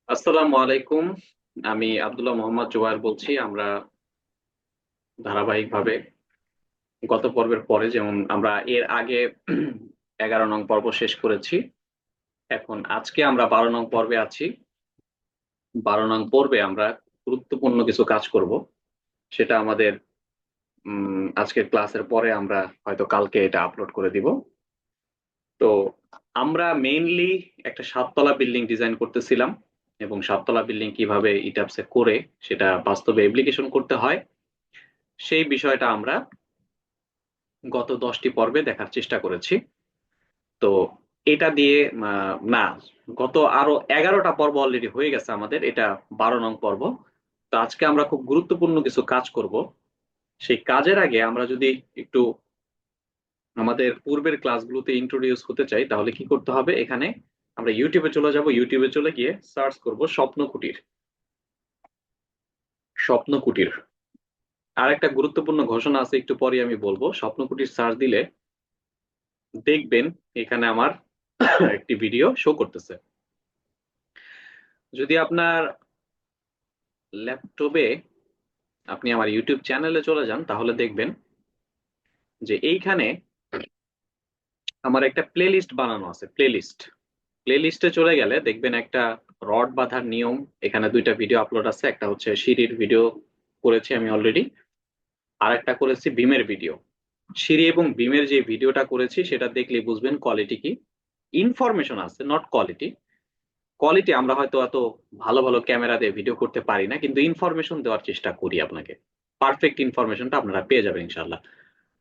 আসসালামু আলাইকুম। আমি আব্দুল্লাহ মোহাম্মদ জোবায়ের বলছি। আমরা ধারাবাহিকভাবে গত পর্বের পরে, যেমন আমরা এর আগে 11 নং পর্ব শেষ করেছি, এখন আজকে আমরা 12 নং পর্বে আছি। 12 নং পর্বে আমরা গুরুত্বপূর্ণ কিছু কাজ করব। সেটা আমাদের আজকের ক্লাসের পরে আমরা হয়তো কালকে এটা আপলোড করে দিব। তো আমরা মেইনলি একটা 7 তলা বিল্ডিং ডিজাইন করতেছিলাম, এবং 7 তলা বিল্ডিং কিভাবে ইটাপসে করে সেটা বাস্তবে অ্যাপ্লিকেশন করতে হয় সেই বিষয়টা আমরা গত 10টি পর্বে দেখার চেষ্টা করেছি। তো এটা দিয়ে না, গত আরো 11টা পর্ব অলরেডি হয়ে গেছে আমাদের, এটা 12 নং পর্ব। তো আজকে আমরা খুব গুরুত্বপূর্ণ কিছু কাজ করব। সেই কাজের আগে আমরা যদি একটু আমাদের পূর্বের ক্লাসগুলোতে ইন্ট্রোডিউস হতে চাই, তাহলে কি করতে হবে? এখানে আমরা ইউটিউবে চলে যাব, ইউটিউবে চলে গিয়ে সার্চ করব স্বপ্ন কুটির। স্বপ্ন কুটির। আর একটা গুরুত্বপূর্ণ ঘোষণা আছে, একটু পরে আমি বলবো। স্বপ্ন কুটির সার্চ দিলে দেখবেন এখানে আমার একটি ভিডিও শো করতেছে। যদি আপনার ল্যাপটপে আপনি আমার ইউটিউব চ্যানেলে চলে যান, তাহলে দেখবেন যে এইখানে আমার একটা প্লেলিস্ট বানানো আছে। প্লেলিস্ট, প্লেলিস্টে চলে গেলে দেখবেন একটা রড বাঁধার নিয়ম, এখানে দুইটা ভিডিও আপলোড আছে। একটা হচ্ছে সিঁড়ির ভিডিও করেছি আমি অলরেডি, আর একটা করেছি বিমের ভিডিও। সিঁড়ি এবং বিমের যে ভিডিওটা করেছি সেটা দেখলে বুঝবেন কোয়ালিটি কি। ইনফরমেশন আছে, নট কোয়ালিটি। কোয়ালিটি আমরা হয়তো এত ভালো ভালো ক্যামেরা দিয়ে ভিডিও করতে পারি না, কিন্তু ইনফরমেশন দেওয়ার চেষ্টা করি আপনাকে। পারফেক্ট ইনফরমেশনটা আপনারা পেয়ে যাবেন ইনশাল্লাহ।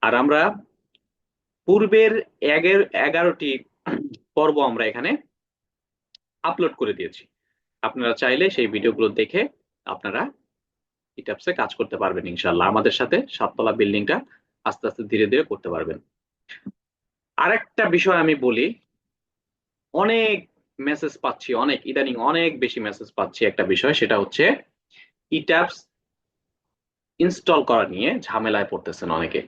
আর আমরা পূর্বের 11টি পর্ব আমরা এখানে আপলোড করে দিয়েছি। আপনারা চাইলে সেই ভিডিওগুলো দেখে আপনারা ইটাপসে কাজ করতে পারবেন ইনশাল্লাহ। আমাদের সাথে 7 তলা বিল্ডিংটা আস্তে আস্তে ধীরে ধীরে করতে পারবেন। আরেকটা বিষয় আমি বলি, অনেক মেসেজ পাচ্ছি, অনেক ইদানিং অনেক বেশি মেসেজ পাচ্ছি। একটা বিষয় সেটা হচ্ছে ইটাপস ইনস্টল করা নিয়ে ঝামেলায় পড়তেছেন অনেকে।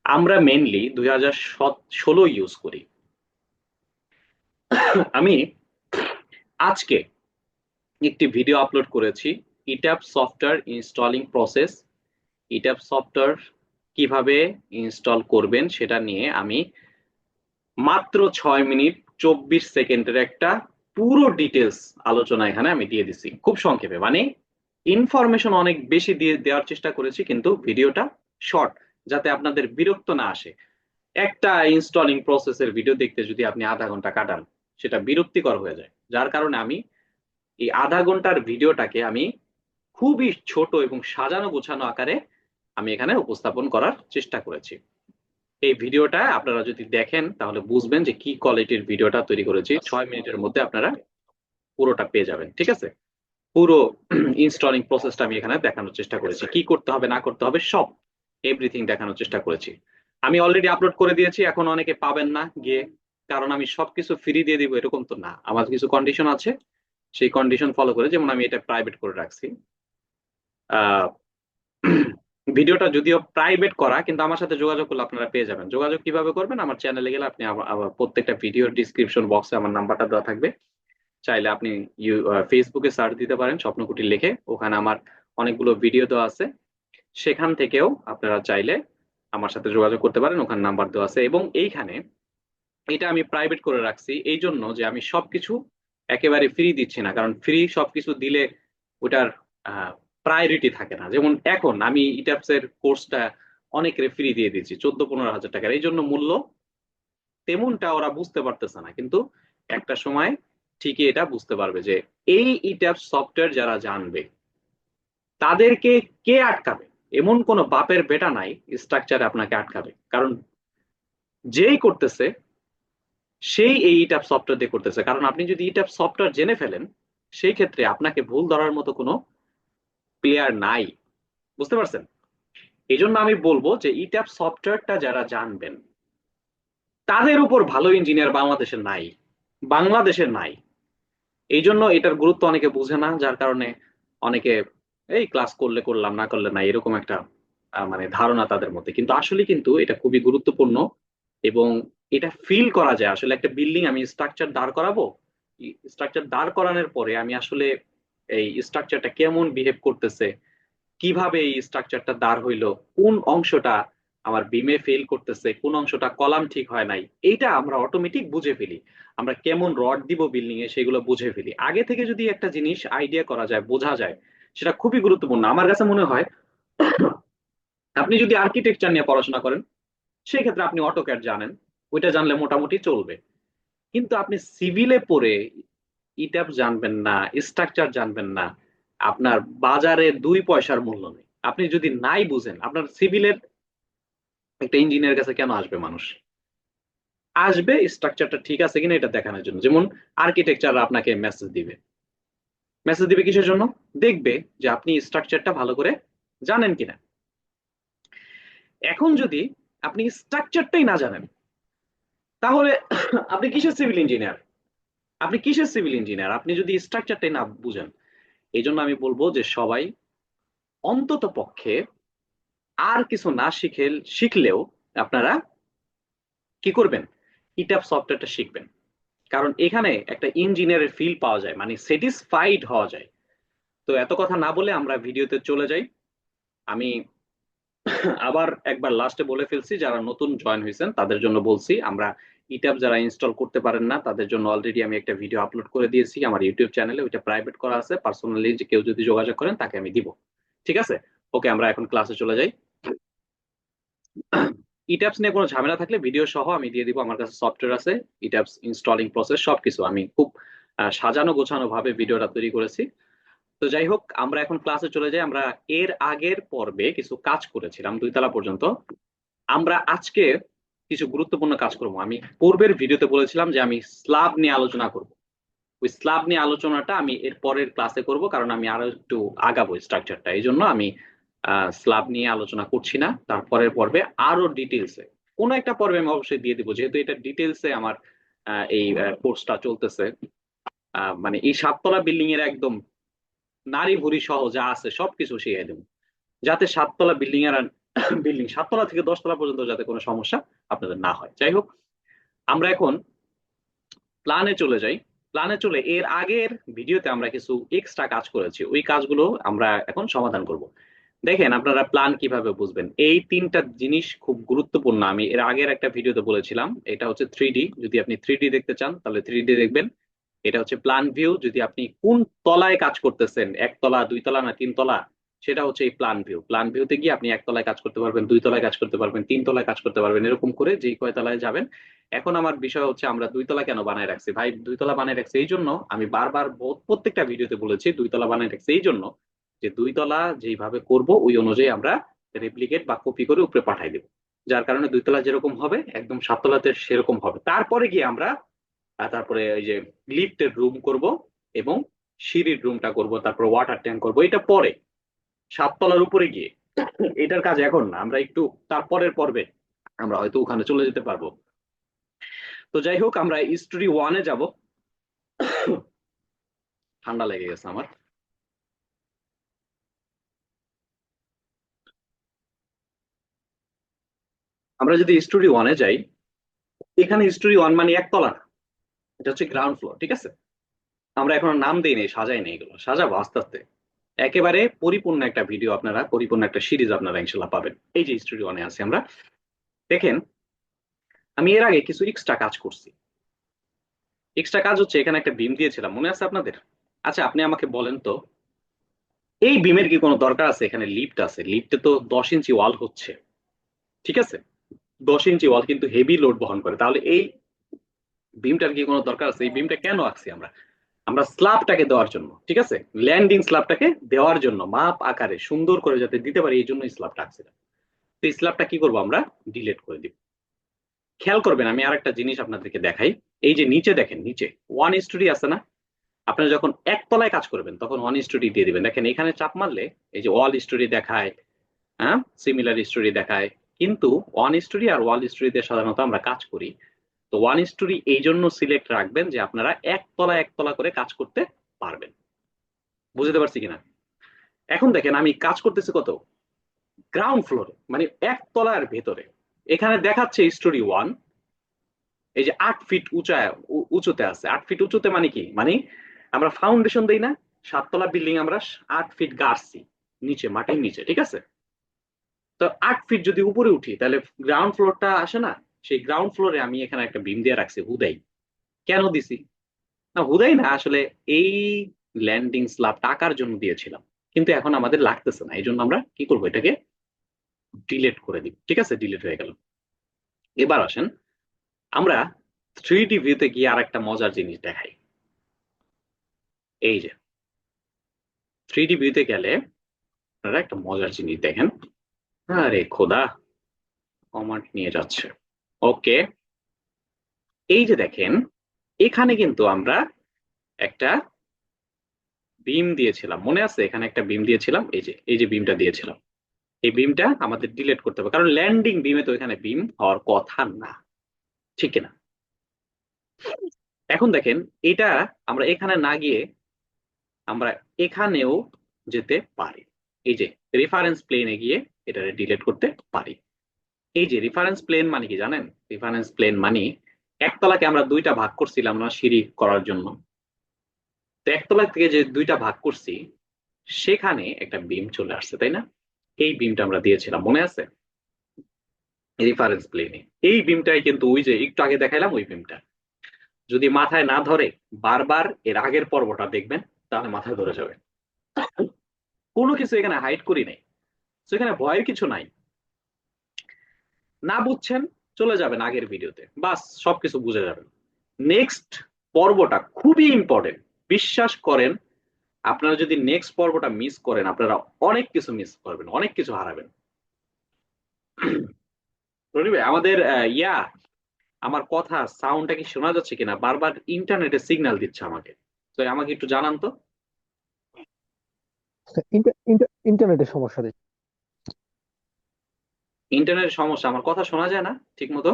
আমরা মেনলি 2016 ইউজ করি। আমি আজকে একটি ভিডিও আপলোড করেছি, ইটাপ সফটওয়্যার ইনস্টলিং প্রসেস। ইটাপ সফটওয়্যার কিভাবে ইনস্টল করবেন সেটা নিয়ে আমি মাত্র 6 মিনিট 24 সেকেন্ডের একটা পুরো ডিটেলস আলোচনা এখানে আমি দিয়ে দিছি, খুব সংক্ষেপে। মানে ইনফরমেশন অনেক বেশি দিয়ে দেওয়ার চেষ্টা করেছি, কিন্তু ভিডিওটা শর্ট, যাতে আপনাদের বিরক্ত না আসে। একটা ইনস্টলিং প্রসেসের ভিডিও দেখতে যদি আপনি আধা ঘন্টা কাটান, সেটা বিরক্তিকর হয়ে যায়। যার কারণে আমি এই আধা ঘন্টার ভিডিওটাকে আমি খুবই ছোট এবং সাজানো গোছানো আকারে আমি এখানে উপস্থাপন করার চেষ্টা করেছি। এই ভিডিওটা আপনারা যদি দেখেন তাহলে বুঝবেন যে কি কোয়ালিটির ভিডিওটা তৈরি করেছি। 6 মিনিটের মধ্যে আপনারা পুরোটা পেয়ে যাবেন, ঠিক আছে? পুরো ইনস্টলিং প্রসেসটা আমি এখানে দেখানোর চেষ্টা করেছি, কি করতে হবে না করতে হবে সব, এভরিথিং দেখানোর চেষ্টা করেছি। আমি অলরেডি আপলোড করে দিয়েছি, এখন অনেকে পাবেন না গিয়ে, কারণ আমি সবকিছু ফ্রি দিয়ে দিব এরকম তো না। আমার কিছু কন্ডিশন আছে, সেই কন্ডিশন ফলো করে, যেমন আমি এটা প্রাইভেট করে রাখছি। আহ ভিডিওটা যদিও প্রাইভেট করা, কিন্তু আমার সাথে যোগাযোগ করলে আপনারা পেয়ে যাবেন। যোগাযোগ কিভাবে করবেন? আমার চ্যানেলে গেলে আপনি আবার প্রত্যেকটা ভিডিওর ডিসক্রিপশন বক্সে আমার নাম্বারটা দেওয়া থাকবে। চাইলে আপনি ফেসবুকে সার্চ দিতে পারেন স্বপ্নকুটির লিখে, ওখানে আমার অনেকগুলো ভিডিও দেওয়া আছে। সেখান থেকেও আপনারা চাইলে আমার সাথে যোগাযোগ করতে পারেন, ওখানে নাম্বার দেওয়া আছে। এবং এইখানে এটা আমি প্রাইভেট করে রাখছি এই জন্য যে আমি সবকিছু একেবারে ফ্রি দিচ্ছি না, কারণ ফ্রি সবকিছু দিলে ওটার প্রায়োরিটি থাকে না। যেমন এখন আমি ইটাপস এর কোর্সটা অনেকের ফ্রি দিয়ে দিচ্ছি 14-15 হাজার টাকার, এই জন্য মূল্য তেমনটা ওরা বুঝতে পারতেছে না, কিন্তু একটা সময় ঠিকই এটা বুঝতে পারবে যে এই ইটাপস সফটওয়্যার যারা জানবে তাদেরকে কে আটকাবে? এমন কোনো বাপের বেটা নাই স্ট্রাকচারে আপনাকে আটকাবে, কারণ যেই করতেছে সেই এই ইটাপ সফটওয়্যার দিয়ে করতেছে। কারণ আপনি যদি ইটাপ সফটওয়্যার জেনে ফেলেন, সেই ক্ষেত্রে আপনাকে ভুল ধরার মতো কোনো প্লেয়ার নাই। বুঝতে পারছেন? এই জন্য আমি বলবো যে ইটাপ সফটওয়্যারটা যারা জানবেন তাদের উপর ভালো ইঞ্জিনিয়ার বাংলাদেশে নাই, বাংলাদেশে নাই। এই জন্য এটার গুরুত্ব অনেকে বুঝে না, যার কারণে অনেকে এই ক্লাস করলে করলাম, না করলে না, এরকম একটা মানে ধারণা তাদের মধ্যে। কিন্তু আসলে কিন্তু এটা খুবই গুরুত্বপূর্ণ, এবং এটা ফিল করা যায়। আসলে একটা বিল্ডিং আমি স্ট্রাকচার দাঁড় করাবো, স্ট্রাকচার দাঁড় করানোর পরে আমি আসলে এই স্ট্রাকচারটা কেমন বিহেভ করতেছে, কিভাবে এই স্ট্রাকচারটা দাঁড় হইলো, কোন অংশটা আমার বিমে ফেল করতেছে, কোন অংশটা কলাম ঠিক হয় নাই, এইটা আমরা অটোমেটিক বুঝে ফেলি। আমরা কেমন রড দিব বিল্ডিং এ সেগুলো বুঝে ফেলি। আগে থেকে যদি একটা জিনিস আইডিয়া করা যায়, বোঝা যায়, সেটা খুবই গুরুত্বপূর্ণ আমার কাছে মনে হয়। আপনি যদি আর্কিটেকচার নিয়ে পড়াশোনা করেন, সেই ক্ষেত্রে আপনি অটোক্যাড জানেন, ওইটা জানলে মোটামুটি চলবে। কিন্তু আপনি সিভিলে পড়ে ইট্যাপ জানবেন না, স্ট্রাকচার জানবেন না, আপনার বাজারে 2 পয়সার মূল্য নেই। আপনি যদি নাই বুঝেন, আপনার সিভিলের একটা ইঞ্জিনিয়ার কাছে কেন আসবে মানুষ? আসবে স্ট্রাকচারটা ঠিক আছে কিনা এটা দেখানোর জন্য। যেমন আর্কিটেকচার আপনাকে মেসেজ দিবে, মেসেজ দিবে কিসের জন্য? দেখবে যে আপনি স্ট্রাকচারটা ভালো করে জানেন কিনা। এখন যদি আপনি স্ট্রাকচারটাই না জানেন, তাহলে আপনি কিসের সিভিল ইঞ্জিনিয়ার? আপনি কিসের সিভিল ইঞ্জিনিয়ার আপনি যদি স্ট্রাকচারটাই না বুঝেন? এই জন্য আমি বলবো যে সবাই অন্তত পক্ষে আর কিছু না শিখলেও আপনারা কি করবেন, ইটাপ সফটওয়্যারটা শিখবেন। কারণ এখানে একটা ইঞ্জিনিয়ারের ফিল পাওয়া যায়, মানে স্যাটিসফাইড হওয়া যায়। তো এত কথা না বলে আমরা ভিডিওতে চলে যাই। আমি আবার একবার লাস্টে বলে ফেলছি, যারা নতুন জয়েন হয়েছেন তাদের জন্য বলছি, আমরা ইটাপ যারা ইনস্টল করতে পারেন না তাদের জন্য অলরেডি আমি একটা ভিডিও আপলোড করে দিয়েছি আমার ইউটিউব চ্যানেলে, ওইটা প্রাইভেট করা আছে, পার্সোনালি যে কেউ যদি যোগাযোগ করেন তাকে আমি দিব। ঠিক আছে? ওকে, আমরা এখন ক্লাসে চলে যাই। ইট্যাপস নিয়ে কোনো ঝামেলা থাকলে ভিডিও সহ আমি দিয়ে দিব, আমার কাছে সফটওয়্যার আছে, ইট্যাপস ইনস্টলিং প্রসেস সবকিছু আমি খুব সাজানো গোছানো ভাবে ভিডিওটা তৈরি করেছি। তো যাই হোক, আমরা এখন ক্লাসে চলে যাই। আমরা এর আগের পর্বে কিছু কাজ করেছিলাম 2 তলা পর্যন্ত। আমরা আজকে কিছু গুরুত্বপূর্ণ কাজ করব। আমি পূর্বের ভিডিওতে বলেছিলাম যে আমি স্ল্যাব নিয়ে আলোচনা করব। ওই স্ল্যাব নিয়ে আলোচনাটা আমি এর পরের ক্লাসে করব, কারণ আমি আরো একটু আগাবো স্ট্রাকচারটা, এই জন্য আমি স্ল্যাব নিয়ে আলোচনা করছি না। তারপরের পর্বে আরো ডিটেলসে কোনো একটা পর্বে আমি অবশ্যই দিয়ে দিব, যেহেতু এটা ডিটেলসে আমার এই কোর্সটা চলতেছে। মানে এই 7 তলা বিল্ডিং এর একদম নারী ভুড়ি সহ যা আছে সবকিছু শিখিয়ে দেবো, যাতে 7 তলা বিল্ডিং এর বিল্ডিং 7 তলা থেকে 10 তলা পর্যন্ত যাতে কোনো সমস্যা আপনাদের না হয়। যাই হোক, আমরা এখন প্ল্যানে চলে যাই। প্ল্যানে চলে এর আগের ভিডিওতে আমরা কিছু এক্সট্রা কাজ করেছি, ওই কাজগুলো আমরা এখন সমাধান করব। দেখেন, আপনারা প্ল্যান কিভাবে বুঝবেন, এই 3টা জিনিস খুব গুরুত্বপূর্ণ। আমি এর আগের একটা ভিডিওতে বলেছিলাম, এটা হচ্ছে 3D। যদি আপনি 3D দেখতে চান তাহলে 3D দেখবেন। এটা হচ্ছে প্ল্যান ভিউ, যদি আপনি কোন তলায় কাজ করতেছেন, 1 তলা 2 তলা না 3 তলা, সেটা হচ্ছে এই প্ল্যান ভিউ। প্ল্যান ভিউতে গিয়ে আপনি 1 তলায় কাজ করতে পারবেন, 2 তলায় কাজ করতে পারবেন, 3 তলায় কাজ করতে পারবেন, এরকম করে যেই কয় তলায় যাবেন। এখন আমার বিষয় হচ্ছে আমরা 2 তলা কেন বানায় রাখছি ভাই? 2 তলা বানায় রাখছি এই জন্য, আমি বারবার প্রত্যেকটা ভিডিওতে বলেছি 2 তলা বানায় রাখছি এই জন্য যে 2 তলা যেইভাবে করব ওই অনুযায়ী আমরা রেপ্লিকেট বা কপি করে উপরে পাঠাই দেব। যার কারণে 2 তলা যেরকম হবে একদম 7 তলাতে সেরকম হবে। তারপরে গিয়ে আমরা তারপরে এই যে লিফটের রুম করব এবং সিঁড়ির রুমটা করব, তারপর ওয়াটার ট্যাঙ্ক করব, এটা পরে 7 তলার উপরে গিয়ে। এটার কাজ এখন না, আমরা একটু তারপরের পর্বে আমরা হয়তো ওখানে চলে যেতে পারবো। তো যাই হোক, আমরা স্টোরি 1-এ যাব। ঠান্ডা লেগে গেছে আমার। আমরা যদি স্টোরি 1-এ যাই, এখানে স্টোরি 1 মানে 1 তলা না, এটা হচ্ছে গ্রাউন্ড ফ্লোর। ঠিক আছে? আমরা এখন নাম দিই নেই, সাজাই নেই, এগুলো সাজাবো আস্তে আস্তে। একেবারে পরিপূর্ণ একটা ভিডিও আপনারা, পরিপূর্ণ একটা সিরিজ আপনারা ইনশাল্লাহ পাবেন। এই যে স্টোরি 1-এ আছি আমরা, দেখেন আমি এর আগে কিছু এক্সট্রা কাজ করছি। এক্সট্রা কাজ হচ্ছে, এখানে একটা বিম দিয়েছিলাম, মনে আছে আপনাদের? আচ্ছা, আপনি আমাকে বলেন তো, এই বিমের কি কোনো দরকার আছে? এখানে লিফট আছে, লিফটে তো 10 ইঞ্চি ওয়াল হচ্ছে। ঠিক আছে? 10 ইঞ্চি ওয়াল কিন্তু হেভি লোড বহন করে, তাহলে এই বিমটার কি কোনো দরকার আছে? এই বিমটা কেন আঁকছি আমরা? আমরা স্ল্যাবটাকে দেওয়ার জন্য, ঠিক আছে, ল্যান্ডিং স্ল্যাবটাকে দেওয়ার জন্য, মাপ আকারে সুন্দর করে যাতে দিতে পারি এই জন্য স্ল্যাবটা আঁকছিলাম। তো এই স্ল্যাবটা কি করবো আমরা? ডিলিট করে দিব। খেয়াল করবেন, আমি আর একটা জিনিস আপনাদেরকে দেখাই। এই যে নিচে দেখেন, নিচে 1:3 আছে না? আপনারা যখন 1 তলায় কাজ করবেন তখন 1:3 দিয়ে দিবেন। দেখেন এখানে চাপ মারলে এই যে ওয়াল স্টোরি দেখায়, হ্যাঁ, সিমিলার স্টোরি দেখায়, কিন্তু 1:3 আর ওয়াল স্টোরি দিয়ে সাধারণত আমরা কাজ করি। তো 1:3 এই জন্য সিলেক্ট রাখবেন যে আপনারা 1 তলা 1 তলা করে কাজ করতে পারবেন। বুঝতে পারছি কিনা? এখন দেখেন আমি কাজ করতেছি কত, গ্রাউন্ড ফ্লোরে, মানে 1 তলার ভেতরে। এখানে দেখাচ্ছে স্টোরি 1, এই যে 8 ফিট উঁচা উঁচুতে আছে। 8 ফিট উঁচুতে মানে কি, মানে আমরা ফাউন্ডেশন দেই না, 7 তলা বিল্ডিং আমরা 8 ফিট গাড়ছি নিচে, মাটির নিচে, ঠিক আছে? তো 8 ফিট যদি উপরে উঠি তাহলে গ্রাউন্ড ফ্লোরটা আসে না? সেই গ্রাউন্ড ফ্লোরে আমি এখানে একটা বিম দিয়ে রাখছি হুদাই। কেন দিছি? না হুদাই না, আসলে এই ল্যান্ডিং স্ল্যাব টাকার জন্য দিয়েছিলাম, কিন্তু এখন আমাদের লাগতেছে না, এই জন্য আমরা কি করবো, এটাকে ডিলিট করে দিব। ঠিক আছে, ডিলিট হয়ে গেল। এবার আসেন আমরা 3D ভিউতে গিয়ে আর একটা মজার জিনিস দেখাই। এই যে 3D ভিউতে গেলে আপনারা একটা মজার জিনিস দেখেন। আরে খোদা, কমান্ড নিয়ে যাচ্ছে। ওকে, এই যে দেখেন, এখানে কিন্তু আমরা একটা বিম দিয়েছিলাম, মনে আছে? এখানে একটা বিম দিয়েছিলাম, এই যে বিমটা দিয়েছিলাম। এই বিমটা আমাদের ডিলিট করতে হবে, কারণ ল্যান্ডিং বিমে তো এখানে বিম হওয়ার কথা না, ঠিক কিনা? এখন দেখেন, এটা আমরা এখানে না গিয়ে আমরা এখানেও যেতে পারি। এই যে রেফারেন্স প্লেনে গিয়ে এটা ডিলিট করতে পারি। এই যে রেফারেন্স প্লেন মানে কি জানেন? রেফারেন্স প্লেন মানে একতলাকে আমরা দুইটা ভাগ করছিলাম না সিঁড়ি করার জন্য, তো একতলা থেকে যে দুইটা ভাগ করছি সেখানে একটা বিম চলে আসছে, তাই না? এই বিমটা আমরা দিয়েছিলাম, মনে আছে? রেফারেন্স প্লেনে এই বিমটাই কিন্তু ওই যে একটু আগে দেখাইলাম ওই বিমটা। যদি মাথায় না ধরে বারবার এর আগের পর্বটা দেখবেন, তাহলে মাথায় ধরে যাবে। কোনো কিছু এখানে হাইড করি নাই, তো এখানে ভয়ের কিছু নাই। না বুঝছেন, চলে যাবেন আগের ভিডিওতে, বাস সবকিছু বুঝে যাবেন। নেক্সট পর্বটা খুবই ইম্পর্টেন্ট, বিশ্বাস করেন। আপনারা যদি নেক্সট পর্বটা মিস করেন, আপনারা অনেক কিছু মিস করবেন, অনেক কিছু হারাবেন। রনি ভাই, আমাদের আমার কথা সাউন্ডটা কি শোনা যাচ্ছে কিনা? বারবার ইন্টারনেটে সিগন্যাল দিচ্ছে আমাকে, তো আমাকে একটু জানান তো। ইন্টারনেটের সমস্যা দেখি। ইন্টারনেটের সমস্যা, আমার কথা শোনা যায় না ঠিক মতো?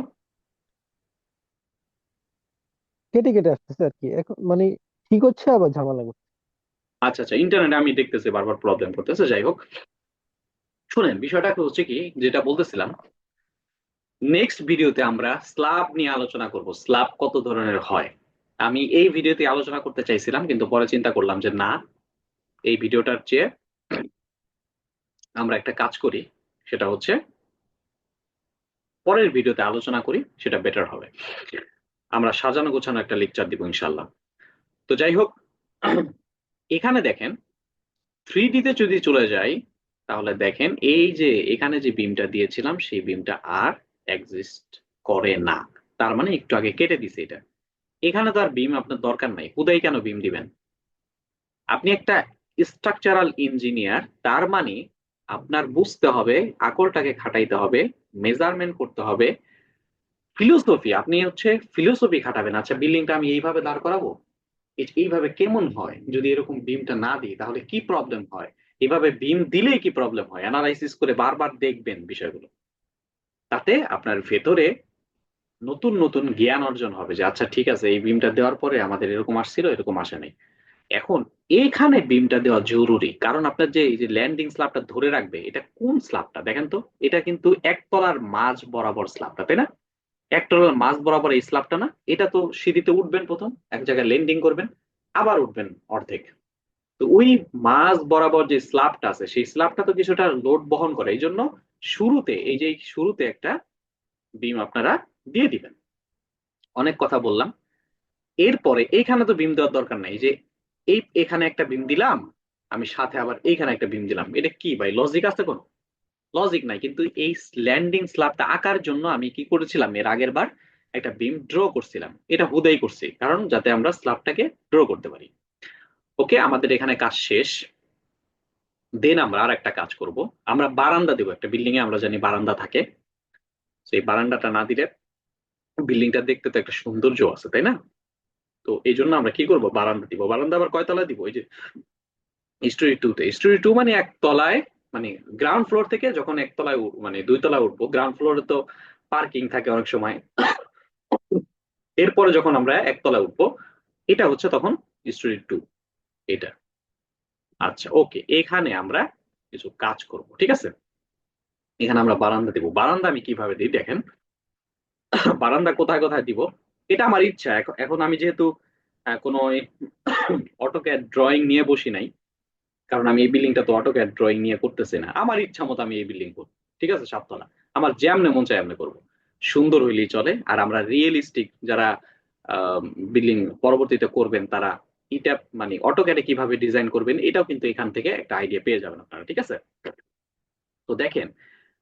কেটে কেটে আসতেছে আর কি এখন, মানে ঠিক হচ্ছে আবার ঝামেলা করছে। আচ্ছা আচ্ছা, ইন্টারনেটে আমি দেখতেছি বারবার প্রবলেম করতেছে, যাই হোক। শুনেন, বিষয়টা হচ্ছে কি, যেটা বলতেছিলাম, নেক্সট ভিডিওতে আমরা স্ল্যাব নিয়ে আলোচনা করব, স্ল্যাব কত ধরনের হয়। আমি এই ভিডিওতে আলোচনা করতে চাইছিলাম, কিন্তু পরে চিন্তা করলাম যে না, এই ভিডিওটার চেয়ে আমরা একটা কাজ করি, সেটা হচ্ছে পরের ভিডিওতে আলোচনা করি, সেটা বেটার হবে। আমরা সাজানো গোছানো একটা লেকচার দিব ইনশাল্লাহ। তো যাই হোক, এখানে দেখেন, 3D তে যদি চলে যাই, তাহলে দেখেন এই যে এখানে যে বিমটা দিয়েছিলাম সেই বিমটা আর এক্সিস্ট করে না। তার মানে একটু আগে কেটে দিছে এটা। এখানে তো আর বিম আপনার দরকার নাই, হুদাই কেন বিম দিবেন? আপনি একটা স্ট্রাকচারাল ইঞ্জিনিয়ার, তার মানে আপনার বুঝতে হবে, আকলটাকে খাটাইতে হবে, মেজারমেন্ট করতে হবে, ফিলোসফি, আপনি হচ্ছে ফিলোসফি খাটাবেন। আচ্ছা, বিল্ডিংটা আমি এইভাবে দাঁড় করাবো, এইভাবে কেমন হয়, যদি এরকম বিমটা না দিই তাহলে কি প্রবলেম হয়, এভাবে বিম দিলেই কি প্রবলেম হয়, অ্যানালাইসিস করে বারবার দেখবেন বিষয়গুলো। তাতে আপনার ভেতরে নতুন নতুন জ্ঞান অর্জন হবে, যে আচ্ছা ঠিক আছে, এই বিমটা দেওয়ার পরে আমাদের এরকম আসছিল, এরকম আসে নাই। এখন এইখানে বিমটা দেওয়া জরুরি, কারণ আপনার যে এই যে ল্যান্ডিং স্ল্যাবটা ধরে রাখবে, এটা কোন স্ল্যাবটা দেখেন তো, এটা কিন্তু একতলার মাঝ বরাবর স্ল্যাবটা, তাই না? একতলার মাঝ বরাবর এই স্ল্যাবটা না? এটা তো সিঁড়িতে উঠবেন, প্রথম এক জায়গায় ল্যান্ডিং করবেন, আবার উঠবেন অর্ধেক। তো ওই মাঝ বরাবর যে স্ল্যাবটা আছে, সেই স্ল্যাবটা তো কিছুটা লোড বহন করে, এই জন্য শুরুতে, এই যে শুরুতে একটা বিম আপনারা দিয়ে দিবেন। অনেক কথা বললাম। এরপরে এইখানে তো বিম দেওয়ার দরকার নাই, এই যে এখানে একটা বিম দিলাম, আমি সাথে আবার এইখানে একটা বিম দিলাম, এটা কি ভাই, লজিক আছে কোনো? লজিক নাই। কিন্তু এই ল্যান্ডিং স্ল্যাবটা আঁকার জন্য আমি কি করেছিলাম, এর আগের বার একটা বিম ড্র করছিলাম, এটা হুদাই করছি কারণ যাতে আমরা স্ল্যাবটাকে ড্র করতে পারি। ওকে, আমাদের এখানে কাজ শেষ। দেন আমরা আর একটা কাজ করব, আমরা বারান্দা দেবো। একটা বিল্ডিং এ আমরা জানি বারান্দা থাকে, সেই বারান্দাটা না দিলে বিল্ডিংটা দেখতে তো একটা সৌন্দর্য আছে, তাই না? তো এই জন্য আমরা কি করব, বারান্দা দিব। বারান্দা আবার কয় তলা দিব? ওই যে স্টোরি টু তে, স্টোরি টু মানে এক তলায়, মানে গ্রাউন্ড ফ্লোর থেকে যখন একতলায় মানে 2 তলায় উঠবো, গ্রাউন্ড ফ্লোরে তো পার্কিং থাকে অনেক সময়, এরপরে যখন আমরা একতলায় উঠবো, এটা হচ্ছে তখন স্টোরি টু, এটা। আচ্ছা ওকে, এখানে আমরা কিছু কাজ করব, ঠিক আছে? এখানে আমরা বারান্দা দিব। বারান্দা আমি কিভাবে দিই দেখেন, বারান্দা কোথায় কোথায় দিব, এটা আমার ইচ্ছা। এখন এখন আমি যেহেতু কোনো অটোক্যাড ড্রয়িং নিয়ে বসি নাই, কারণ আমি এই বিল্ডিংটা তো অটোক্যাড ড্রয়িং নিয়ে করতেছি না, আমার ইচ্ছা মতো আমি এই বিল্ডিং করবো। ঠিক আছে, 7 তলা, আমার যেমনে মন চায় এমনি করবো, সুন্দর হইলেই চলে। আর আমরা রিয়েলিস্টিক যারা বিল্ডিং পরবর্তীতে করবেন তারা এটা মানে অটোক্যাডে কিভাবে ডিজাইন করবেন এটাও কিন্তু এখান থেকে একটা আইডিয়া পেয়ে যাবেন আপনারা। ঠিক আছে, তো দেখেন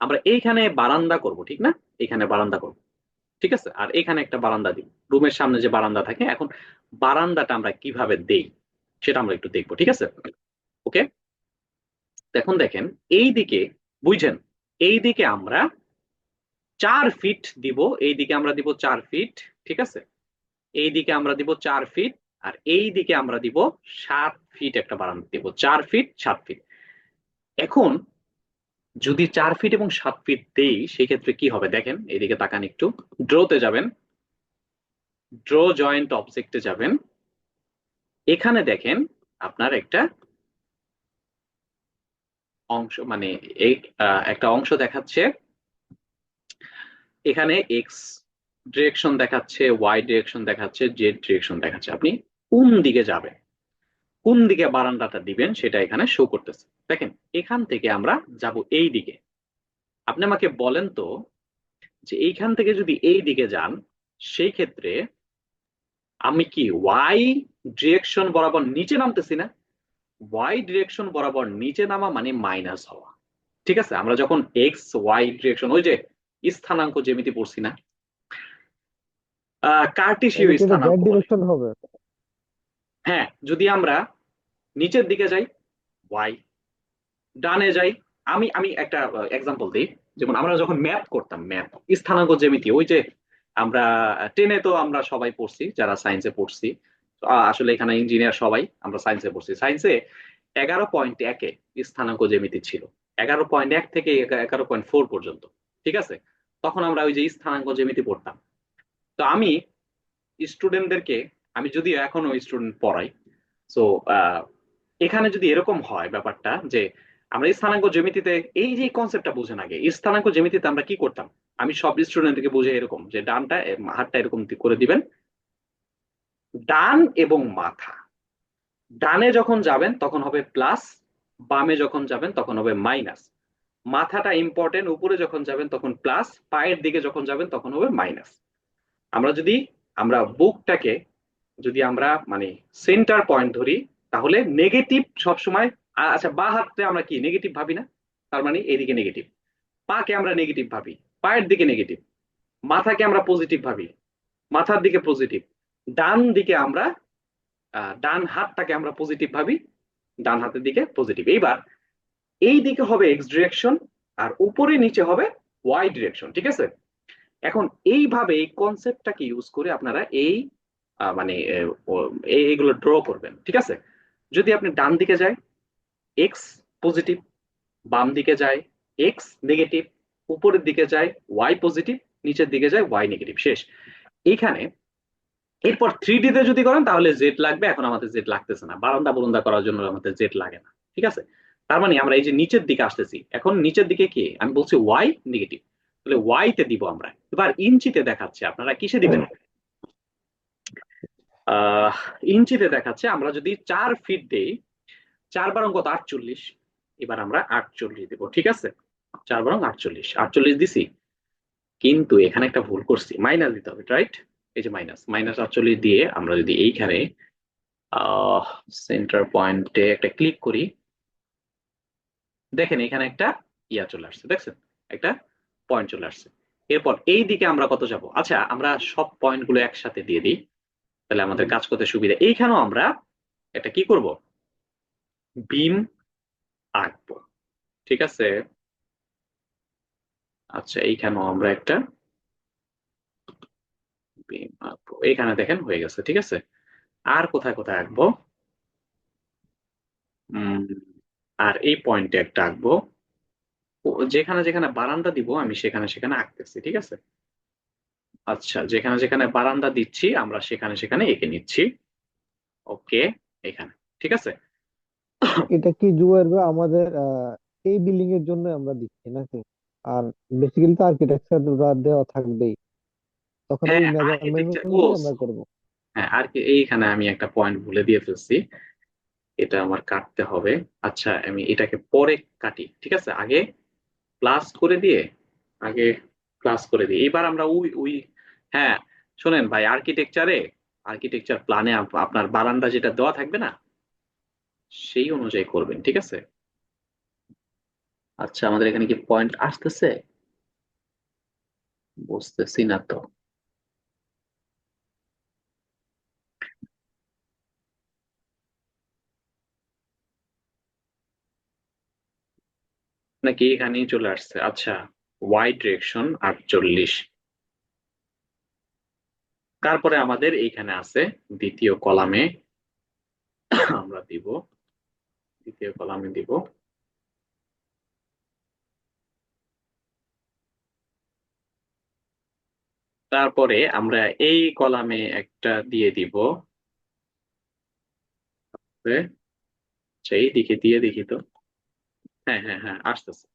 আমরা এইখানে বারান্দা করব, ঠিক না? এখানে বারান্দা করব, ঠিক আছে। আর এখানে একটা বারান্দা দিব, রুমের সামনে যে বারান্দা থাকে। এখন বারান্দাটা আমরা কিভাবে দেই সেটা আমরা একটু দেখবো, ঠিক আছে। ওকে, এখন দেখেন এই দিকে, বুঝছেন, এই দিকে আমরা 4 ফিট দিব, এই দিকে আমরা দিব 4 ফিট, ঠিক আছে। এই দিকে আমরা দিব 4 ফিট, আর এই দিকে আমরা দিব 7 ফিট একটা বারান্দা দিব, 4 ফিট 7 ফিট। এখন যদি 4 ফিট এবং 7 ফিট দেই সেক্ষেত্রে কি হবে দেখেন, এইদিকে তাকান একটু, ড্রোতে যাবেন, ড্র জয়েন্ট অবজেক্টে যাবেন, এখানে দেখেন আপনার একটা অংশ মানে এই একটা অংশ দেখাচ্ছে, এখানে এক্স ডিরেকশন দেখাচ্ছে, ওয়াই ডিরেকশন দেখাচ্ছে, জেড ডিরেকশন দেখাচ্ছে। আপনি কোন দিকে যাবেন, কোন দিকে বারান্দাটা দিবেন সেটা এখানে শো করতেছে। দেখেন এখান থেকে আমরা যাব এই দিকে। আপনি আমাকে বলেন তো যে এইখান থেকে যদি এই দিকে যান সেই ক্ষেত্রে আমি কি ওয়াই ডিরেকশন বরাবর নিচে নামতেছি না? ওয়াই ডিরেকশন বরাবর নিচে নামা মানে মাইনাস হওয়া। ঠিক আছে, আমরা যখন এক্স ওয়াই ডিরেকশন, ওই যে স্থানাঙ্ক জ্যামিতি পড়ছি না, কার্টেসীয় তাহলে কি এটা স্থানাঙ্ক জেড বলে। ডিরেকশন হবে? হ্যাঁ, যদি আমরা নিচের দিকে যাই ওয়াই, ডানে যাই, আমি আমি একটা এক্সাম্পল দিই। যেমন আমরা যখন ম্যাথ করতাম, ম্যাথ স্থানাঙ্ক জ্যামিতি, ওই যে আমরা টেনে তো আমরা সবাই পড়ছি যারা সায়েন্সে পড়ছি। আসলে এখানে ইঞ্জিনিয়ার সবাই আমরা সায়েন্সে পড়ছি। সায়েন্সে 11.1-এ স্থানাঙ্ক জ্যামিতি ছিল, 11.1 থেকে 11.4 পর্যন্ত। ঠিক আছে, তখন আমরা ওই যে স্থানাঙ্ক জ্যামিতি পড়তাম। তো আমি স্টুডেন্টদেরকে, আমি যদিও এখনো স্টুডেন্ট পড়াই, সো এখানে যদি এরকম হয় ব্যাপারটা যে আমরা স্থানাঙ্ক জ্যামিতিতে এই যে কনসেপ্টটা বুঝেন, আগে স্থানাঙ্ক জ্যামিতিতে আমরা কি করতাম, আমি সব স্টুডেন্টকে বুঝে এরকম যে ডানটা হাতটা এরকম করে দিবেন, ডান এবং মাথা, ডানে যখন যাবেন তখন হবে প্লাস, বামে যখন যাবেন তখন হবে মাইনাস। মাথাটা ইম্পর্টেন্ট, উপরে যখন যাবেন তখন প্লাস, পায়ের দিকে যখন যাবেন তখন হবে মাইনাস। আমরা যদি আমরা বুকটাকে যদি আমরা মানে সেন্টার পয়েন্ট ধরি, তাহলে নেগেটিভ সবসময়। আচ্ছা, বা হাতটা আমরা কি নেগেটিভ ভাবি না? তার মানে এদিকে নেগেটিভ। পাকে আমরা নেগেটিভ ভাবি, পায়ের দিকে নেগেটিভ। মাথাকে আমরা পজিটিভ ভাবি, মাথার দিকে পজিটিভ। ডান দিকে আমরা ডান হাতটাকে আমরা পজিটিভ ভাবি, ডান হাতের দিকে পজিটিভ। এইবার এই দিকে হবে এক্স ডিরেকশন, আর উপরে নিচে হবে ওয়াই ডিরেকশন। ঠিক আছে, এখন এইভাবে এই কনসেপ্টটাকে ইউজ করে আপনারা এই মানে এইগুলো ড্র করবেন। ঠিক আছে, যদি আপনি ডান দিকে যায় এক্স পজিটিভ, বাম দিকে যায় এক্স নেগেটিভ, উপরের দিকে যায় ওয়াই পজিটিভ, নিচের দিকে যায় ওয়াই নেগেটিভ, শেষ এইখানে। এরপর 3D তে যদি করেন তাহলে জেড লাগবে, এখন আমাদের জেড লাগতেছে না, বারান্দা বুরন্দা করার জন্য আমাদের জেড লাগে না। ঠিক আছে, তার মানে আমরা এই যে নিচের দিকে আসতেছি, এখন নিচের দিকে কি আমি বলছি ওয়াই নেগেটিভ, তাহলে ওয়াই তে দিব আমরা। এবার ইঞ্চিতে দেখাচ্ছে, আপনারা কিসে দিবেন? আহ ইঞ্চিতে দেখাচ্ছে, আমরা যদি 4 ফিট দেই, 4 × 8 = 48, এবার আমরা 48 দেবো। ঠিক আছে, 4 × 48, 48 দিছি। কিন্তু এখানে একটা ভুল করছি, মাইনাস দিতে হবে, রাইট? এই যে মাইনাস মাইনাস 48 দিয়ে আমরা যদি এইখানে সেন্টার পয়েন্টে একটা ক্লিক করি, দেখেন এখানে একটা ইয়া চলে আসছে, দেখছেন একটা পয়েন্ট চলে আসছে। এরপর এই দিকে আমরা কত যাব? আচ্ছা, আমরা সব পয়েন্ট গুলো একসাথে দিয়ে দিই, তাহলে আমাদের কাজ করতে সুবিধা। এইখানেও আমরা এটা কি করব, বিম আঁকবো। ঠিক আছে, আচ্ছা এইখানেও আমরা একটা বিম আঁকবো, এইখানে দেখেন হয়ে গেছে। ঠিক আছে, আর কোথায় কোথায় আঁকবো? উম আর এই পয়েন্টে একটা আঁকবো। যেখানে যেখানে বারান্দা দিব আমি সেখানে সেখানে আঁকতেছি। ঠিক আছে, আচ্ছা যেখানে যেখানে বারান্দা দিচ্ছি আমরা সেখানে সেখানে এঁকে নিচ্ছি। ওকে, এখানে ঠিক আছে। এটা কি জুয়ের ভাই আমাদের এই বিল্ডিং এর জন্য আমরা দিচ্ছি নাকি? আর বেসিক্যালি তো আর্কিটেকচার দেওয়া থাকবেই, তখন হ্যাঁ ওই মেজারমেন্ট আর্কিটেকচার ও অনুযায়ী আমরা করব। হ্যাঁ আর কি এইখানে আমি একটা পয়েন্ট ভুলে দিয়ে ফেলছি, এটা আমার কাটতে হবে। আচ্ছা আমি এটাকে পরে কাটি, ঠিক আছে, আগে প্লাস করে দিয়ে, আগে প্লাস করে দিই, এবার আমরা ওই ওই হ্যাঁ শোনেন ভাই, আর্কিটেকচার প্ল্যানে আপনার বারান্দা যেটা দেওয়া থাকবে না, সেই অনুযায়ী করবেন, ঠিক আছে। আচ্ছা আমাদের এখানে কি পয়েন্ট আসতেছে, বুঝতেছি না তো। নাকি এখানেই চলে আসছে, আচ্ছা ওয়াই ডিরেকশন 48। তারপরে আমাদের এইখানে আছে দ্বিতীয় কলামে আমরা দিব, দ্বিতীয় কলামে দিব, তারপরে আমরা এই কলামে একটা দিয়ে দিব। আচ্ছা এই দিকে দিয়ে দেখি তো, হ্যাঁ হ্যাঁ হ্যাঁ আসতেছে।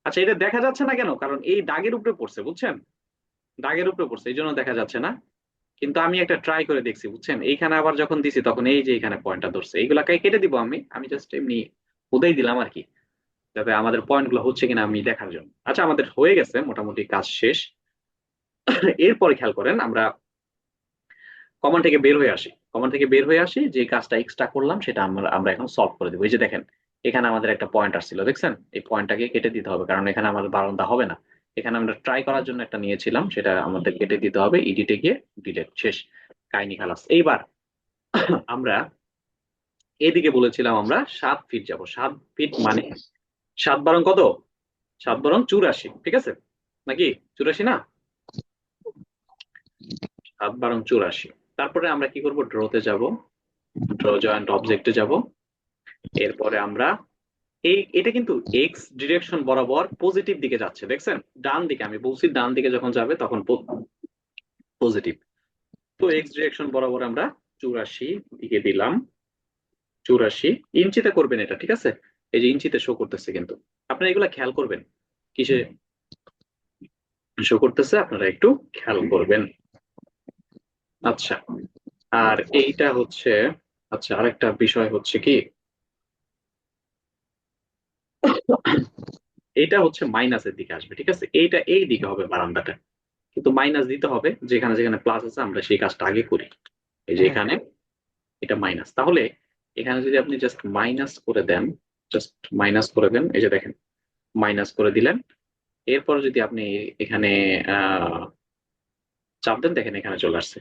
আচ্ছা এটা দেখা যাচ্ছে না কেন, কারণ এই দাগের উপরে পড়ছে বুঝছেন, দাগের উপরে পড়ছে এই জন্য দেখা যাচ্ছে না। কিন্তু আমি একটা ট্রাই করে দেখছি বুঝছেন, এইখানে আবার যখন দিছি তখন এই যে এখানে পয়েন্টটা ধরছে, এইগুলাকে কেটে দিব আমি, আমি জাস্ট এমনি উদাই দিলাম আর কি, যাতে আমাদের পয়েন্ট গুলো হচ্ছে কিনা আমি দেখার জন্য। আচ্ছা আমাদের হয়ে গেছে মোটামুটি কাজ শেষ। এরপরে খেয়াল করেন, আমরা কমন থেকে বের হয়ে আসি, কমন থেকে বের হয়ে আসি, যে কাজটা এক্সট্রা করলাম সেটা আমরা আমরা এখন সলভ করে দেবো। এই যে দেখেন, এখানে আমাদের একটা পয়েন্ট আসছিল দেখছেন, এই পয়েন্টটাকে কেটে দিতে হবে, কারণ এখানে আমাদের বারান্দা হবে না। এখানে আমরা ট্রাই করার জন্য একটা নিয়েছিলাম, সেটা আমাদের কেটে দিতে হবে, ইডিটে গিয়ে ডিলেট, শেষ, কাহিনী খালাস। এইবার আমরা এদিকে বলেছিলাম আমরা 7 ফিট যাব, 7 ফিট মানে 7 বারং কত, 7 বারং 84, ঠিক আছে নাকি, 84 না, 7 বারং 84। তারপরে আমরা কি করব, ড্রতে যাব, ড্র জয়েন্ট অবজেক্টে যাব। এরপরে আমরা এটা কিন্তু এক্স ডিরেকশন বরাবর পজিটিভ দিকে যাচ্ছে দেখছেন, ডান দিকে, আমি বলছি ডান দিকে যখন যাবে তখন পজিটিভ। তো এক্স ডিরেকশন বরাবর আমরা 84 দিকে দিলাম, 84 ইঞ্চিতে করবেন এটা, ঠিক আছে, এই যে ইঞ্চিতে শো করতেছে, কিন্তু আপনারা এগুলা খেয়াল করবেন, কিসে শো করতেছে আপনারা একটু খেয়াল করবেন। আচ্ছা আর এইটা হচ্ছে, আচ্ছা আরেকটা বিষয় হচ্ছে কি, এটা হচ্ছে মাইনাসের দিকে আসবে, ঠিক আছে, এইটা এই দিকে হবে বারান্দাটা, কিন্তু মাইনাস দিতে হবে, যেখানে যেখানে প্লাস আছে আমরা সেই কাজটা আগে করি। এই যে এখানে এটা মাইনাস, তাহলে এখানে যদি আপনি জাস্ট মাইনাস করে দেন, জাস্ট মাইনাস করে দেন, এই যে দেখেন মাইনাস করে দিলেন, এরপর যদি আপনি এখানে আহ চাপ দেন, দেখেন এখানে চলে আসছে,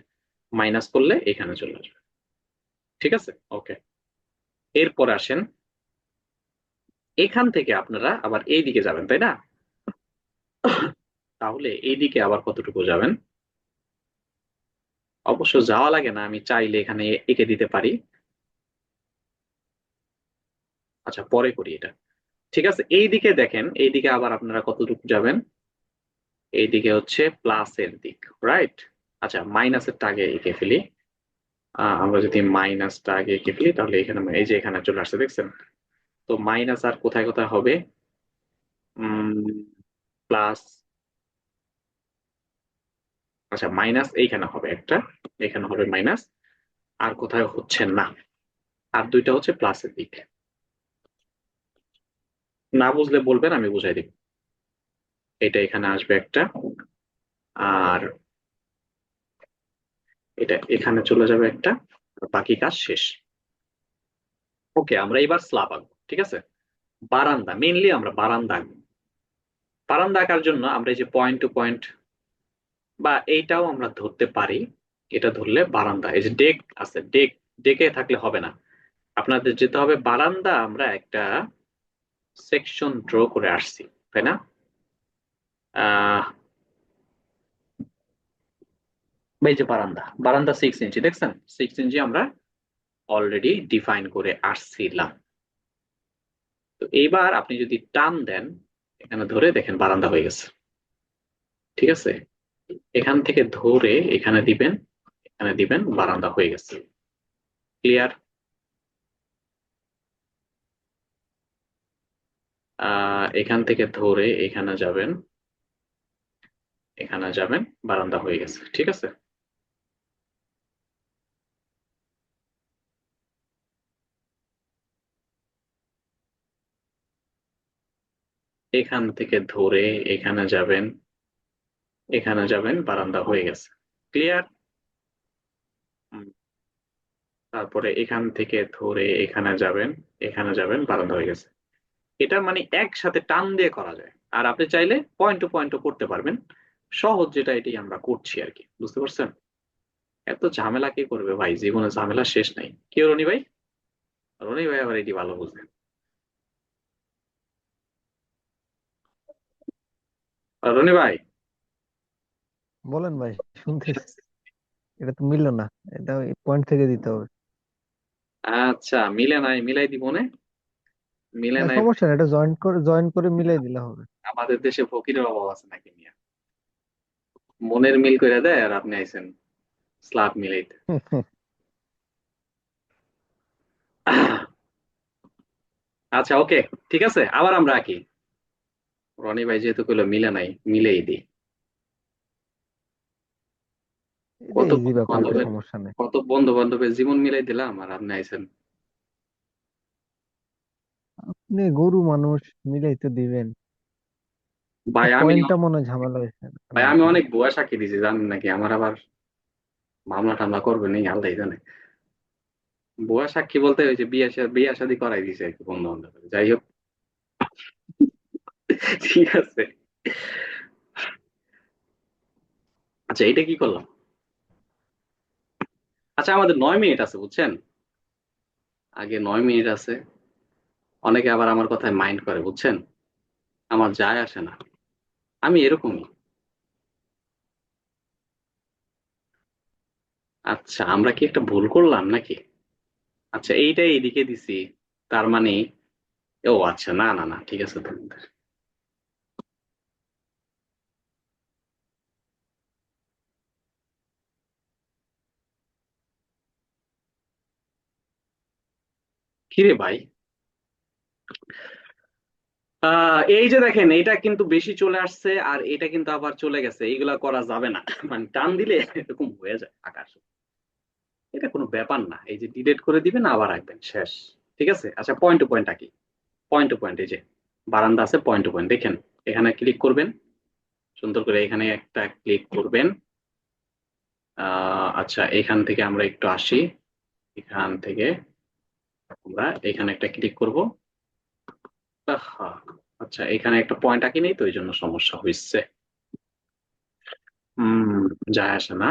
মাইনাস করলে এখানে চলে আসবে, ঠিক আছে ওকে। এরপর আসেন, এখান থেকে আপনারা আবার এই দিকে যাবেন তাই না, তাহলে এই দিকে আবার কতটুকু যাবেন, অবশ্য যাওয়া লাগে না, আমি চাইলে এখানে এঁকে দিতে পারি। আচ্ছা পরে করি এটা, ঠিক আছে। এই দিকে দেখেন, এই দিকে আবার আপনারা কতটুকু যাবেন, এইদিকে হচ্ছে প্লাসের দিক, রাইট। আচ্ছা মাইনাসেরটা আগে এঁকে ফেলি, আমরা যদি মাইনাসটা আগে এঁকে ফেলি তাহলে এখানে এই যে এখানে চলে আসছে দেখছেন, তো মাইনাস আর কোথায় কোথায় হবে, প্লাস, আচ্ছা মাইনাস এইখানে হবে একটা, এখানে হবে মাইনাস, আর কোথায় হচ্ছে না, আর দুইটা হচ্ছে প্লাসের দিক। না বুঝলে বলবেন, আমি বুঝাই দিব। এটা এখানে আসবে একটা, আর এটা এখানে চলে যাবে একটা, আর বাকি কাজ শেষ। ওকে আমরা এবার স্ল্যাব আঁকবো, ঠিক আছে, বারান্দা মেইনলি আমরা বারান্দা আঁকবো। বারান্দা আঁকার জন্য আমরা এই যে পয়েন্ট টু পয়েন্ট, বা এইটাও আমরা ধরতে পারি, এটা ধরলে বারান্দা, এই যে ডেক আছে, ডেকে থাকলে হবে না, আপনাদের যেতে হবে বারান্দা, আমরা একটা সেকশন ড্র করে আসছি তাই না, আহ এই যে বারান্দা, বারান্দা 6 ইঞ্চি দেখছেন, 6 ইঞ্চি আমরা অলরেডি ডিফাইন করে আসছিলাম। তো এইবার আপনি যদি টান দেন, এখানে ধরে দেখেন বারান্দা হয়ে গেছে, ঠিক আছে, এখান থেকে ধরে এখানে দিবেন, এখানে দিবেন, বারান্দা হয়ে গেছে, ক্লিয়ার। এখান থেকে ধরে এখানে যাবেন, এখানে যাবেন, বারান্দা হয়ে গেছে। ঠিক আছে, এখান থেকে ধরে এখানে যাবেন, এখানে যাবেন, বারান্দা হয়ে গেছে। ক্লিয়ার? তারপরে এখান থেকে ধরে এখানে যাবেন, এখানে যাবেন, বারান্দা হয়ে গেছে। এটা মানে একসাথে টান দিয়ে করা যায়। আর আপনি চাইলে পয়েন্ট টু পয়েন্টও করতে পারবেন। সহজ যেটা এটাই আমরা করছি আর কি, বুঝতে পারছেন? এত ঝামেলা কে করবে ভাই, জীবনে ঝামেলা শেষ নাই। কেউ রনি ভাই? রনি ভাই আবার এটি ভালো বুঝে। আর রনি ভাই, বলেন ভাই, শুনতেছি। এটা তো মিললো না। এটা পয়েন্ট থেকে দিতে হবে। আচ্ছা মিলে নাই, মিলাই দিব না। মিলে না, নাই। সমস্যা নেই, এটা জয়েন করে মিলাই দিলে হবে। আমাদের দেশে ফকিরের অভাব আছে নাকি মিয়া? মনের মিল করে দেয় আর আপনি আইছেন স্লাব মিলাইতে। আচ্ছা ওকে, ঠিক আছে, আবার আমরা আঁকি। রনি ভাই যেহেতু কইলো মিলে নাই, মিলেই দিই। এটা কত ইজি বন্ধু ব্যাপার, এটা বান্ধবের, সমস্যা নেই। কত বন্ধু বান্ধবের জীবন মিলাই দিলাম আর আপনি আইছেন। আপনি গরু মানুষ, মিলাই তো দিবেন। ভাই আমি, পয়েন্টটা মনে হয় ঝামেলা হয়েছে ভাই আমি নাকি? অনেক ভুয়া সাক্ষী দিছি জানেন নাকি? আমার আবার মামলা টামলা করবে নেই, আল্লাহ জানে। ভুয়া সাক্ষী বলতে ওই যে বিয়ে শাদী করাই দিছে আর কি বন্ধু বান্ধব। যাই হোক, ঠিক আছে। আচ্ছা এটা কি করলাম? আচ্ছা আমাদের 9 মিনিট আছে বুঝছেন, আগে 9 মিনিট আছে। অনেকে আবার আমার কথায় মাইন্ড করে বুঝছেন, আমার যায় আসে না, আমি এরকমই। আচ্ছা আমরা কি একটা ভুল করলাম নাকি? আচ্ছা এইটাই এদিকে দিছি, তার মানে, ও আচ্ছা, না না না, ঠিক আছে তোমাদের। কিরে ভাই, এই যে দেখেন এটা কিন্তু বেশি চলে আসছে আর এটা কিন্তু আবার চলে গেছে, এইগুলা করা যাবে না। মানে টান দিলে এরকম হয়ে যায় আকাশ। এটা কোনো ব্যাপার না, এই যে ডিলিট করে দিবেন আবার রাখবেন, শেষ। ঠিক আছে, আচ্ছা পয়েন্ট টু পয়েন্ট আঁকি। পয়েন্ট টু পয়েন্ট, এই যে বারান্দা আছে, পয়েন্ট টু পয়েন্ট দেখেন। এখানে ক্লিক করবেন, সুন্দর করে এখানে একটা ক্লিক করবেন। আচ্ছা এখান থেকে আমরা একটু আসি, এখান থেকে আমরা এখানে একটা ক্লিক করব। আহা, আচ্ছা এখানে একটা পয়েন্ট আঁকি নেই তো এই জন্য সমস্যা হয়েছে। হম, যায় আসে না।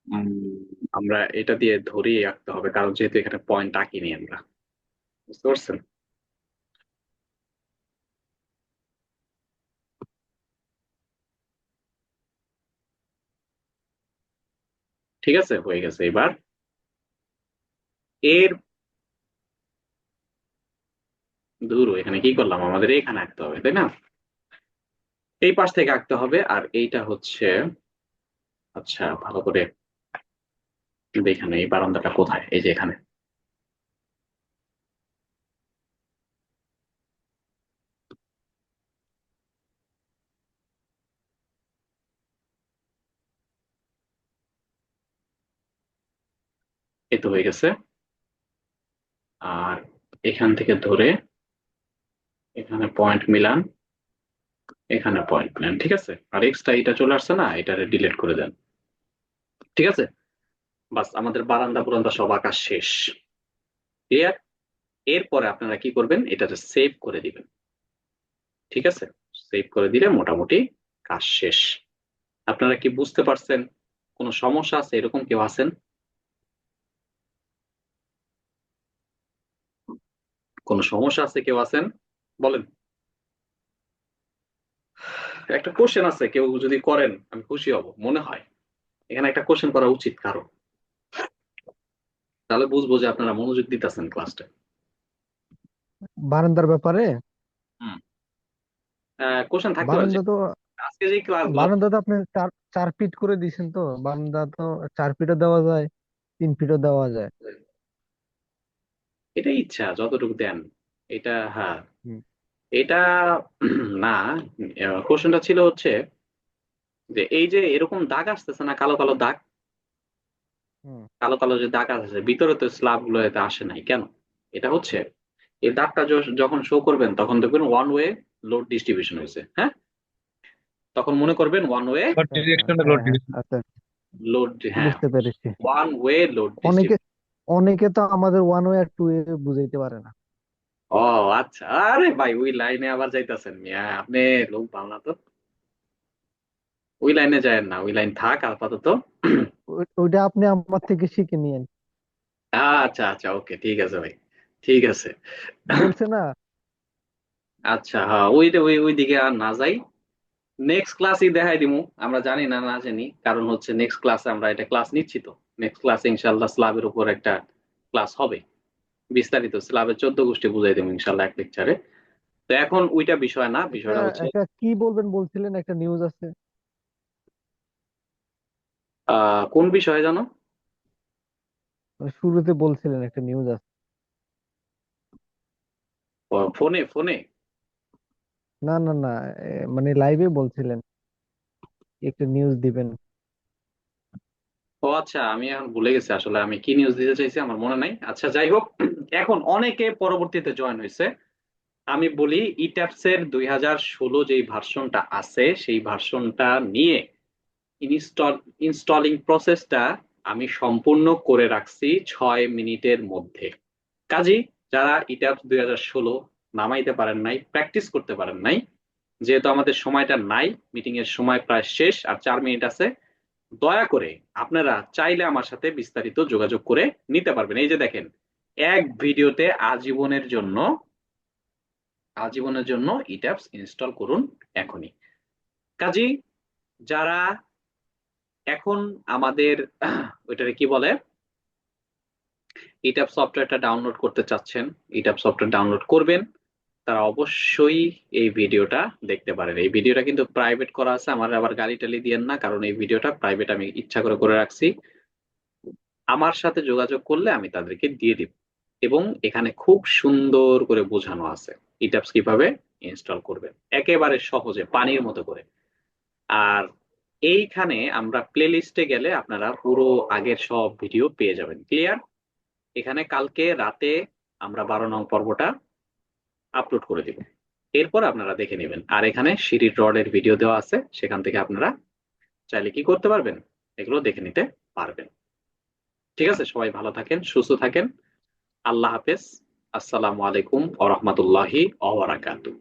উম, আমরা এটা দিয়ে ধরিয়ে রাখতে হবে কারণ যেহেতু এখানে পয়েন্ট আঁকিনি আমরা, বুঝতে পারছেন? ঠিক আছে, হয়ে গেছে এবার। এর দূর, এখানে কি করলাম, আমাদের এখানে আঁকতে হবে তাই না? এই পাশ থেকে আঁকতে হবে আর এইটা হচ্ছে, আচ্ছা ভালো করে দেখেন এই বারান্দাটা কোথায়, এই যে এখানে। এই তো হয়ে গেছে। আর এখান থেকে ধরে এখানে পয়েন্ট মিলান, এখানে পয়েন্ট মিলান, ঠিক আছে। আর এক্সট্রা এটা চলে আসছে না, এটা ডিলিট করে দেন। ঠিক আছে, বাস আমাদের বারান্দা বুরান্দা সব আঁকা শেষ। ক্লিয়ার? এরপরে আপনারা কি করবেন, এটাতে সেভ করে দিবেন। ঠিক আছে, সেভ করে দিলে মোটামুটি কাজ শেষ। আপনারা কি বুঝতে পারছেন? কোনো সমস্যা আছে এরকম কেউ আছেন? কোনো সমস্যা আছে কেউ আছেন? বলেন। একটা কোশ্চেন আছে, কেউ যদি করেন আমি খুশি হব মনে হয়। এখানে একটা কোশ্চেন করা উচিত কারো, তাহলে বুঝবো যে আপনারা মনোযোগ দিতেছেন ক্লাসটা। বারান্দার ব্যাপারে। হুম, কোশ্চেন থাকতে পারে যে বারান্দা তো আজকে যে ক্লাসগুলো। বারান্দা তো আপনি চার 4 ফিট করে দিয়েছেন তো। বারান্দা তো 4 ফিটও দেওয়া যায়, 3 ফিটও দেওয়া যায়। এটাই ইচ্ছা, যতটুকু দেন। এটা, হ্যাঁ, হুম এটা না, কোশ্চেনটা ছিল হচ্ছে যে এই যে এরকম দাগ আসতেছে না, কালো কালো দাগ, হুম। কালো কালো যে দাগ আসছে ভিতরে, তো স্ল্যাব গুলো এতে আসে নাই কেন? এটা হচ্ছে এই দাগটা যখন শো করবেন তখন দেখবেন ওয়ান ওয়ে লোড ডিস্ট্রিবিউশন হয়েছে, হ্যাঁ, তখন মনে করবেন ওয়ান ওয়ে লোড আচ্ছা আচ্ছা, ডিরেকশনটা হ্যাঁ লোড হ্যাঁ, ডিরেকশন। আচ্ছা, লোড, হ্যাঁ, বুঝতে পেরেছি। ওয়ান ওয়ে লোড অনেকে ডিস্ট্রিবিউশন। অনেকে তো আমাদের ওয়ান ওয়ে আর টু ওয়ে বুঝাইতে পারে না। ও আচ্ছা, আরে ভাই ওই লাইনে আবার যাইতাছেন মিয়া আপনি, লোক ভালো না তো, ওই লাইনে যায় না, ওই লাইন থাক আপাতত। ওইটা আপনি আমার থেকে শিখে নিয়েন। আচ্ছা আচ্ছা, ওকে, ঠিক আছে ভাই, ঠিক আছে। বলছে না। আচ্ছা, হ্যাঁ, ওই ওই ওই দিকে আর না যাই, নেক্সট ক্লাসই দেখাই দিমু। আমরা জানি না, না জানি, কারণ হচ্ছে নেক্সট ক্লাসে আমরা এটা ক্লাস নিচ্ছি, তো নেক্সট ক্লাসে ইনশাল্লাহ স্ল্যাবের উপর একটা ক্লাস হবে, বিস্তারিত স্ল্যাবের 14 গোষ্ঠী বুঝাই দেবো ইনশাল্লাহ এক লেকচারে। তো এখন ওইটা বিষয় না, একটা বিষয়টা হচ্ছে একটা কি বলবেন বলছিলেন, একটা নিউজ আছে। কোন বিষয়ে জানো? মানে শুরুতে বলছিলেন একটা নিউজ আছে। ফোনে ফোনে? না না না, মানে লাইভে বলছিলেন একটা নিউজ দিবেন। ও আচ্ছা, আমি এখন ভুলে গেছি আসলে আমি কি নিউজ দিতে চাইছি, আমার মনে নাই। আচ্ছা যাই হোক, এখন অনেকে পরবর্তীতে জয়েন হয়েছে। আমি বলি ইট্যাপস এর 2016 যেই ভার্সনটা আছে সেই ভার্সনটা নিয়ে ইনস্টল ইনস্টলিং প্রসেসটা আমি সম্পূর্ণ করে রাখছি 6 মিনিটের মধ্যে। কাজী যারা ইট্যাপস 2016 নামাইতে পারেন নাই, প্র্যাকটিস করতে পারেন নাই, যেহেতু আমাদের সময়টা নাই, মিটিং এর সময় প্রায় শেষ আর 4 মিনিট আছে, দয়া করে আপনারা চাইলে আমার সাথে বিস্তারিত যোগাযোগ করে নিতে পারবেন। এই যে দেখেন, এক ভিডিওতে আজীবনের জন্য ইট্যাপস ইনস্টল করুন এখনই। কাজী যারা এখন আমাদের ওইটারে কি বলে, ইট্যাপ সফটওয়্যারটা ডাউনলোড করতে চাচ্ছেন, ইট্যাপ সফটওয়্যার ডাউনলোড করবেন, তারা অবশ্যই এই ভিডিওটা দেখতে পারেন। এই ভিডিওটা কিন্তু প্রাইভেট করা আছে, আমার আবার গালি টালি দিয়েন না, কারণ এই ভিডিওটা প্রাইভেট আমি ইচ্ছা করে করে রাখছি। আমার সাথে যোগাযোগ করলে আমি তাদেরকে দিয়ে দিব, এবং এখানে খুব সুন্দর করে বোঝানো আছে ইট্যাপস কিভাবে ইনস্টল করবেন, একেবারে সহজে পানির মতো করে। আর এইখানে আমরা প্লে লিস্টে গেলে আপনারা পুরো আগের সব ভিডিও পেয়ে যাবেন, ক্লিয়ার? এখানে কালকে রাতে আমরা 12 নং পর্বটা আপলোড করে দিব, এরপর আপনারা দেখে নেবেন। আর এখানে সিঁড়ির রডের ভিডিও দেওয়া আছে, সেখান থেকে আপনারা চাইলে কি করতে পারবেন, এগুলো দেখে নিতে পারবেন। ঠিক আছে, সবাই ভালো থাকেন, সুস্থ থাকেন, আল্লাহ হাফেজ, আসসালামু আলাইকুম ওয়া রাহমাতুল্লাহি ওয়া বারাকাতুহু।